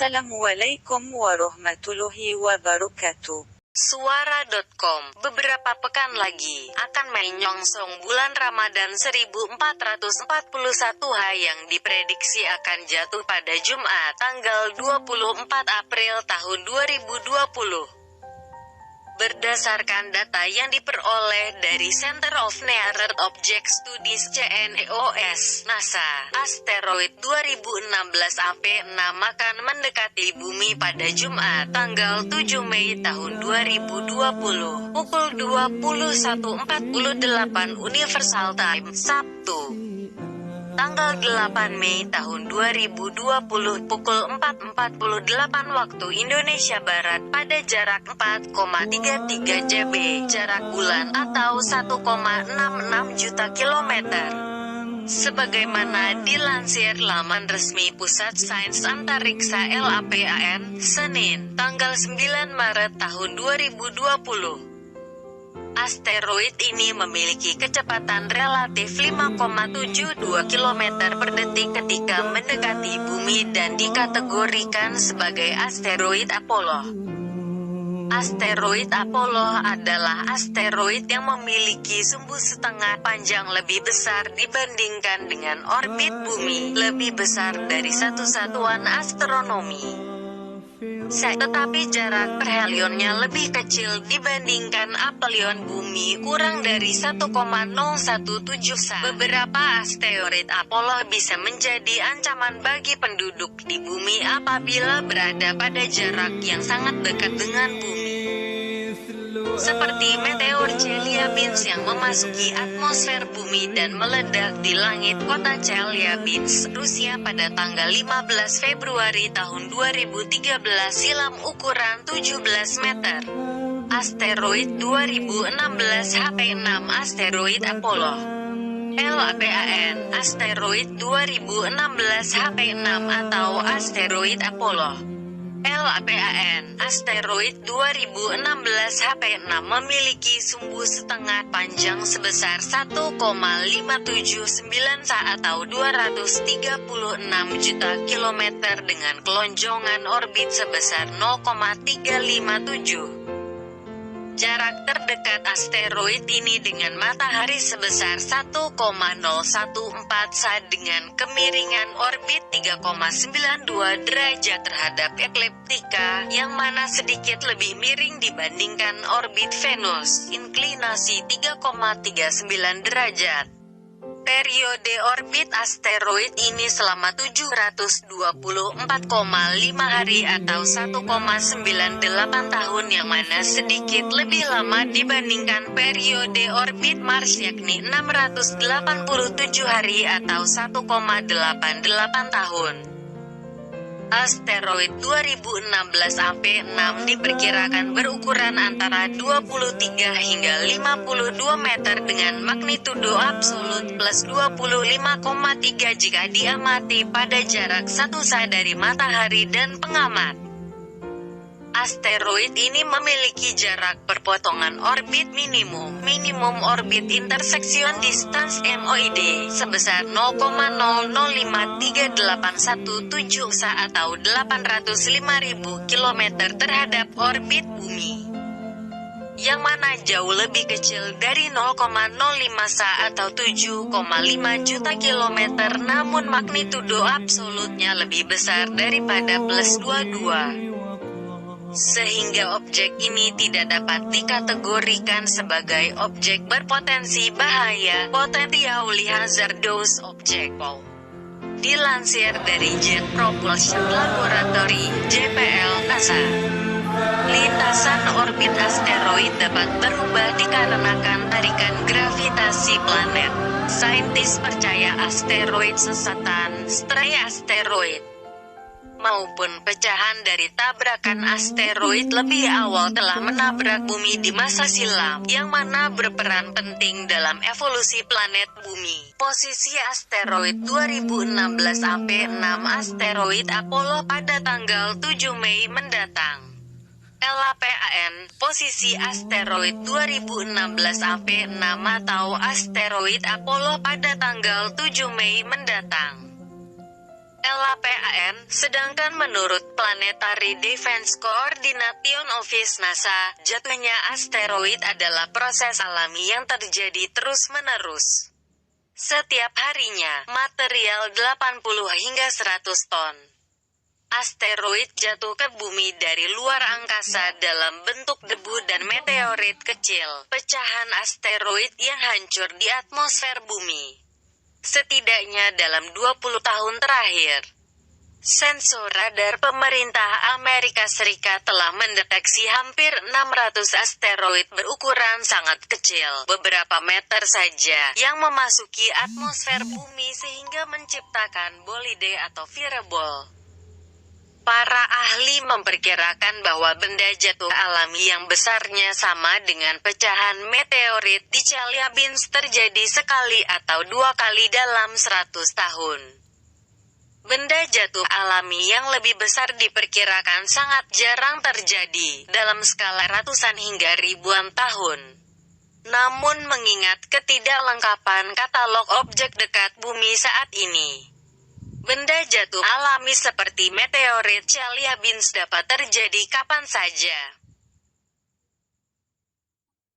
Assalamualaikum warahmatullahi wabarakatuh. Suara.com beberapa pekan lagi akan menyongsong bulan Ramadan 1441 yang diprediksi akan jatuh pada Jumat tanggal 24 April tahun 2020. Berdasarkan data yang diperoleh dari Center of Near Earth Object Studies CNEOS, NASA, asteroid 2016 AP6 akan mendekati bumi pada Jumat tanggal 7 Mei tahun 2020, pukul 21.48 Universal Time, Sabtu. Tanggal 8 Mei tahun 2020 pukul 4.48 waktu Indonesia Barat pada jarak 4,33 JB, jarak bulan atau 1,66 juta kilometer. Sebagaimana dilansir laman resmi Pusat Sains Antariksa LAPAN, Senin, tanggal 9 Maret tahun 2020. Asteroid ini memiliki kecepatan relatif 5,72 km per detik ketika mendekati bumi dan dikategorikan sebagai asteroid Apollo. Asteroid Apollo adalah asteroid yang memiliki sumbu setengah panjang lebih besar dibandingkan dengan orbit bumi, lebih besar dari satu satuan astronomi. Tetapi jarak perhelionnya lebih kecil dibandingkan apelion bumi, kurang dari 1,017 sa. Beberapa asteroid Apollo bisa menjadi ancaman bagi penduduk di bumi apabila berada pada jarak yang sangat dekat dengan bumi. Seperti meteor Chelyabinsk yang memasuki atmosfer bumi dan meledak di langit kota Chelyabinsk, Rusia pada tanggal 15 Februari tahun 2013 silam ukuran 17 meter. Asteroid 2016 HP6 asteroid Apollo. LAPAN, asteroid 2016 HP6 atau asteroid Apollo. LAPAN, asteroid 2016 HP6 memiliki sumbu setengah panjang sebesar 1,579 sa atau 236 juta kilometer dengan kelonjongan orbit sebesar 0,357. Jarak terdekat asteroid ini dengan matahari sebesar 1,014 sa dengan kemiringan orbit 3,92 derajat terhadap ekliptika, yang mana sedikit lebih miring dibandingkan orbit Venus, inklinasi 3,39 derajat. Periode orbit asteroid ini selama 724,5 hari atau 1,98 tahun, yang mana sedikit lebih lama dibandingkan periode orbit Mars yakni 687 hari atau 1,88 tahun. Asteroid 2016 AP6 diperkirakan berukuran antara 23 hingga 52 meter dengan magnitudo absolut plus 25,3 jika diamati pada jarak 1 sa dari matahari dan pengamat. Asteroid ini memiliki jarak perpotongan orbit minimum orbit intersection distance MOID sebesar 0,00538117 sa atau 805.000 km terhadap orbit bumi, yang mana jauh lebih kecil dari 0,05 sa atau 7,5 juta kilometer, namun magnitudo absolutnya lebih besar daripada plus 22. Sehingga objek ini tidak dapat dikategorikan sebagai objek berpotensi bahaya, potentially hazardous object. Dilansir dari Jet Propulsion Laboratory, JPL, NASA. Lintasan orbit asteroid dapat berubah dikarenakan tarikan gravitasi planet. Saintis percaya asteroid sesatan, stray asteroid, maupun pecahan dari tabrakan asteroid lebih awal telah menabrak bumi di masa silam, yang mana berperan penting dalam evolusi planet bumi. Posisi asteroid 2016 AP6 asteroid Apollo pada tanggal 7 Mei mendatang. LAPAN, posisi asteroid 2016 AP6 atau asteroid Apollo pada tanggal 7 Mei mendatang. LAPAN, sedangkan menurut Planetary Defense Coordination Office NASA, jatuhnya asteroid adalah proses alami yang terjadi terus-menerus. Setiap harinya, material 80 hingga 100 ton asteroid jatuh ke bumi dari luar angkasa dalam bentuk debu dan meteorit kecil, pecahan asteroid yang hancur di atmosfer bumi. Setidaknya dalam 20 tahun terakhir, sensor radar pemerintah Amerika Serikat telah mendeteksi hampir 600 asteroid berukuran sangat kecil, beberapa meter saja, yang memasuki atmosfer bumi sehingga menciptakan bolide atau fireball. Para ahli memperkirakan bahwa benda jatuh alami yang besarnya sama dengan pecahan meteorit di Chelyabinsk terjadi sekali atau 2 kali dalam 100 tahun. Benda jatuh alami yang lebih besar diperkirakan sangat jarang terjadi, dalam skala ratusan hingga ribuan tahun. Namun mengingat ketidaklengkapan katalog objek dekat bumi saat ini, benda jatuh alami seperti meteorit Chelyabinsk dapat terjadi kapan saja.